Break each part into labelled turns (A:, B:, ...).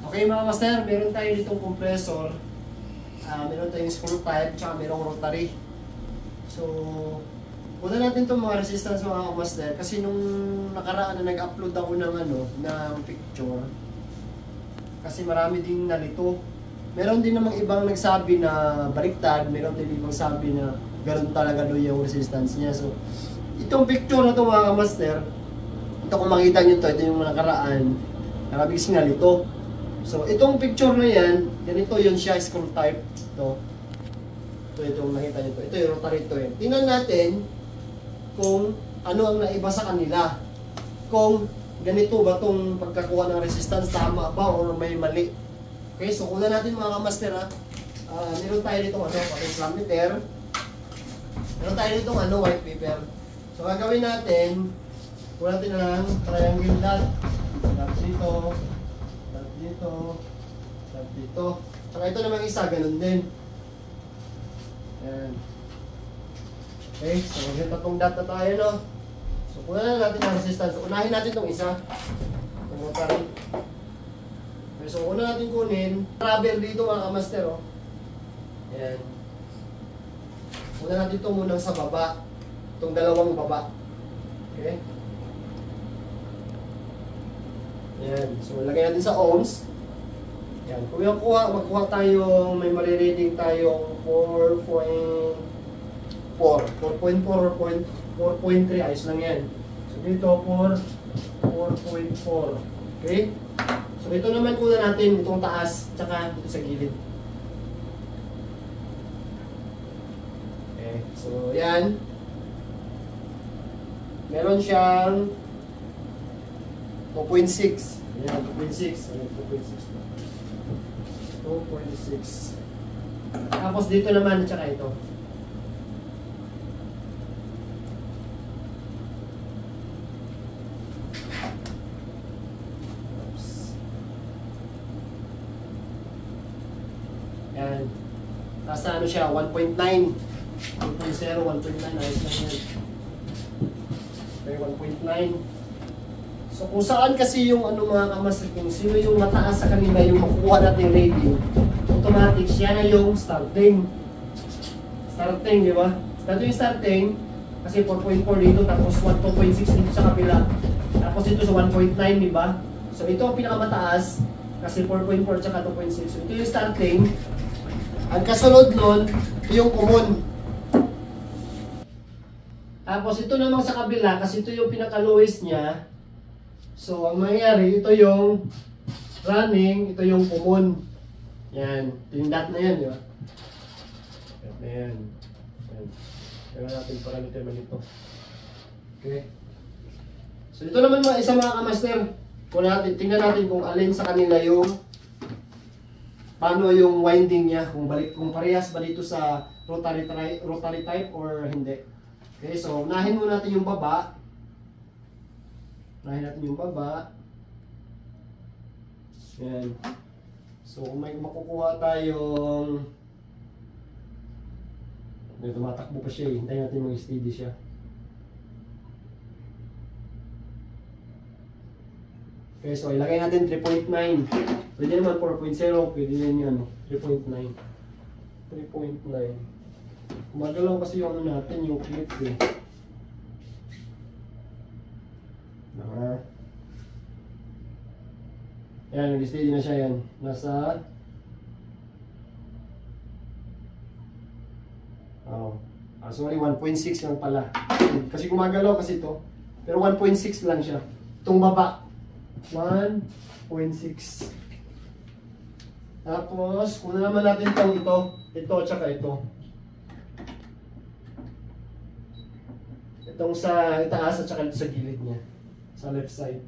A: Okay mga master, meron tayo ditong compressor. Meron tayong screw type, tsaka merong rotary. So, una natin itong mga resistance mga master. Kasi nung nakaraan na nag-upload ako ng picture. Kasi marami ding nalito. Meron din namang ibang nagsabi na baliktad. Meron din ibang sabi na ganoon talaga doon yung resistance niya. So, itong picture na ito mga master, ito kung makita nyo ito, ito yung nakaraan. Marami kasing nalito. So, itong picture na yan, ganito yun siya, screw type. Ito yung nakita nyo ito. Ito yung rotary ito yun. Tingnan natin kung ano ang naiba sa kanila. Kung ganito ba itong pagkakuha ng resistance, tama ba or may mali. Okay, so una natin mga kamaster ha. Meron tayo ditong potential meter. Meron tayo ditong white paper. So, gagawin natin, kuha natin ng triangle dot. Dot dito. Dito, dito. Saka ito namang isa, ganun din. Ayan. Okay, so may tatlong dot na tayo, no? So, kuha na natin ang resistance. Unahin natin itong isa. Itong rotary. Okay, so una natin kunin. Rubber dito mga kamaster, oh. Ayan. Una natin ito muna sa baba. Itong dalawang baba. Okay? Yan. So, lagay natin sa ohms. Yan. Kung yung magkuha tayong, may marireading tayong 4.4. 4.4 or 4.3. Ayos lang yan. So, dito 4.4. Okay? So, ito naman kuna natin, itong taas, tsaka dito sa gilid. Okay. So, yan. Meron siyang 2.6. Ayan, 2.6. Ayan, 2.6. 2.6. Tapos dito naman, tsaka ito. Oops. Ayan. Tapos ano siya, 1.9. 1.0, 1.9. Ayos lang yan. Okay, 1.9. So kung saan kasi yung mga kamaster, kung sino yung mataas sa kanila yung makukuha natin rating, automatic siya na yung starting. Starting, di ba? Ito yung starting, kasi 4.4 dito, tapos 2.6 dito sa kapila. Tapos dito sa 1.9, di ba? So ito ang pinakamataas, kasi 4.4 tsaka 2.6. So ito yung starting. Ang kasunod nun, ito yung common. Tapos ito namang sa kabila, kasi ito yung pinaka-lowest niya. So, ang mangyayari, ito yung running, ito yung common. Yan. Ito yung dot na yan, di ba? Dot na yan. Yan. Kaya natin parameter man ito. Okay. So, ito naman isa mga kamaster. Tingnan natin kung alin sa kanila yung paano yung winding niya. Kung parehas ba dito sa rotary type or hindi. Okay, so unahin muna natin yung baba. Unahin natin yung baba. Yan. So kung may makukuha tayong tumatakbo pa siya eh. Hintayin natin mag-steady siya. Okay, so ilagay natin 3.9. Pwede naman 4.0, pwede din yung 3.9. 3.9. Gumagalaw kasi yung natin, yung clip eh. Ayan, nag-steady na siya yan. Nasa sorry, 1.6 lang pala. Kasi gumagalaw kasi ito. Pero 1.6 lang siya. Itong baba. 1.6. Tapos, kung naman natin ito, tsaka ito. Itong sa itaas at tsaka ito sa gilid niya. Sa left side.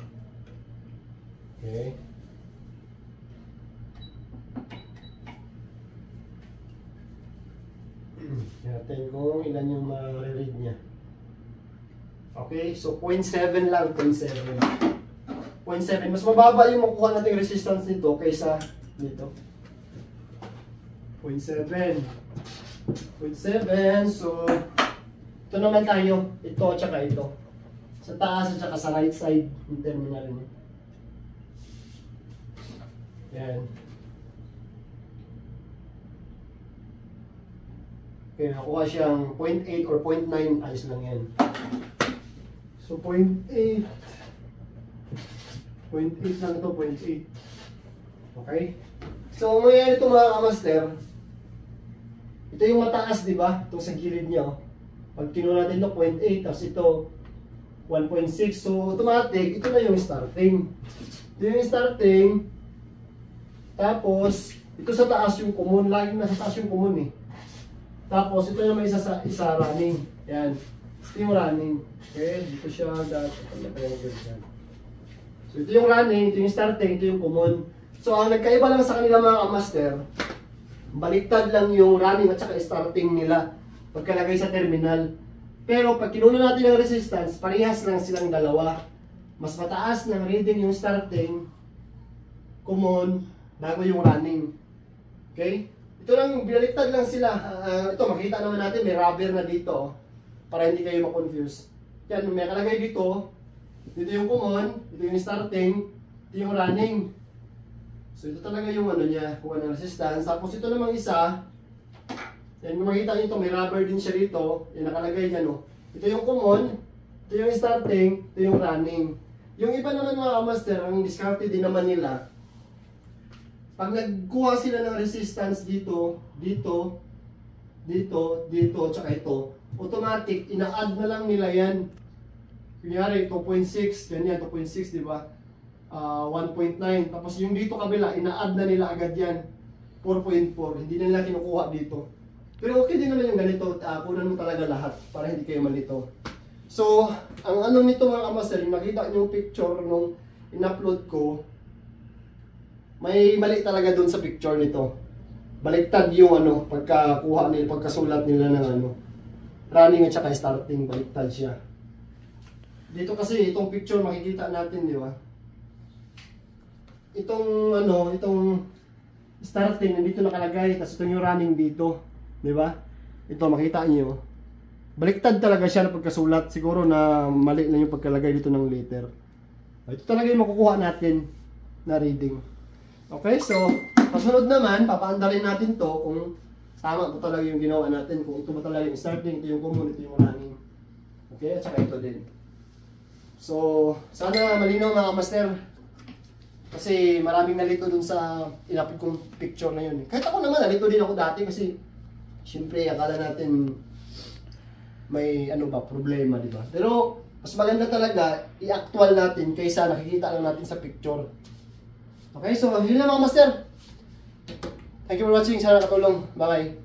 A: Okay. Natin kung ilan yung ma-read niya. Okay, so 0.7 lang, 0.7. 0.7. Mas mababa yung makukuha natin resistance nito kaysa dito. 0.7. 0.7. So, ito naman tayo. Ito at saka ito. Sa taas at saka sa right side yung terminal niya. Yan. Okay, nakuha siyang 0.8 or 0.9, ayos lang yan. So 0.8. 0.8 lang ito, 0.8. Okay? So, ngayon ito mga kamaster, ito yung mataas, di ba? Itong sa gilid niya. Pag kinuha natin ito, 0.8, tapos ito, 1.6. So, automatic, ito na yung starting. Ito yung starting. Tapos, ito sa taas yung common. Laging nasa taas yung common eh. Tapos, ito naman isa running. Yan. Ito yung running. Okay, dito siya. So, ito yung running, ito yung starting, ito yung common. So, ang nagkaiba lang sa kanila mga kamaster, baliktad lang yung running at saka starting nila pagkalagay sa terminal. Pero pag kinuha natin ang resistance, parehas lang silang dalawa. Mas mataas ng reading yung starting, common, bago yung running. Okay? Ito lang, binaliktad lang sila. Ito, makita naman natin, may rubber na dito. Para hindi kayo ma-confuse. Yan, may kalagay dito. Dito yung common, dito yung starting, dito yung running. So ito talaga yung ano niya, kuha ng resistance. Tapos ito namang isa, yan, kung makita nyo ito, may rubber din siya dito. Yung nakalagay dyan, no? Ito yung common, ito yung starting, ito yung running. Yung iba naman mga kamaster, ang discarded din naman nila, pag nagkuha sila ng resistance dito, dito, dito, dito, tsaka ito, automatic, ina-add na lang nila yan. Kunyari, 2.6, ganyan, 2.6, di ba? 1.9. Tapos yung dito kabila, ina-add na nila agad yan. 4.4. Hindi na nila kinukuha dito. Pero okay din naman yung ganito. Kunan mo talaga lahat para hindi kayo malito. So, ang ano nito mga kamaster, nakita nyo yung picture nung in-upload ko, may mali talaga dun sa picture nito. Baliktad yung ano, pagkakuha nila, pagkasulat nila ng ano, running at saka starting, baliktad siya. Dito kasi, itong picture makikita natin, di ba? Itong ano, itong starting nandito nakalagay, tapos itong yung running dito, di ba? Ito makita niyo. Baliktad talaga siya na pagkasulat, siguro na mali lang yung pagkalagay dito ng letter. Ito talaga yung makukuha natin na reading. Okay, so kasunod naman, papaandarin natin to kung tama ba talaga yung ginawa natin, kung ito ba talaga yung starting, ito yung common, ito yung running. Okay, at saka ito din. So, sana malinaw mga master. Kasi maraming nalito dun sa in-upload kong picture na yun. Kahit ako naman, nalito din ako dati kasi siyempre akala natin may ano ba, problema, di ba? Pero mas maganda talaga i-actual natin kaysa nakikita lang natin sa picture. Okay, so yun na mga master. Thank you for watching. Sana nakatulong. Bye-bye.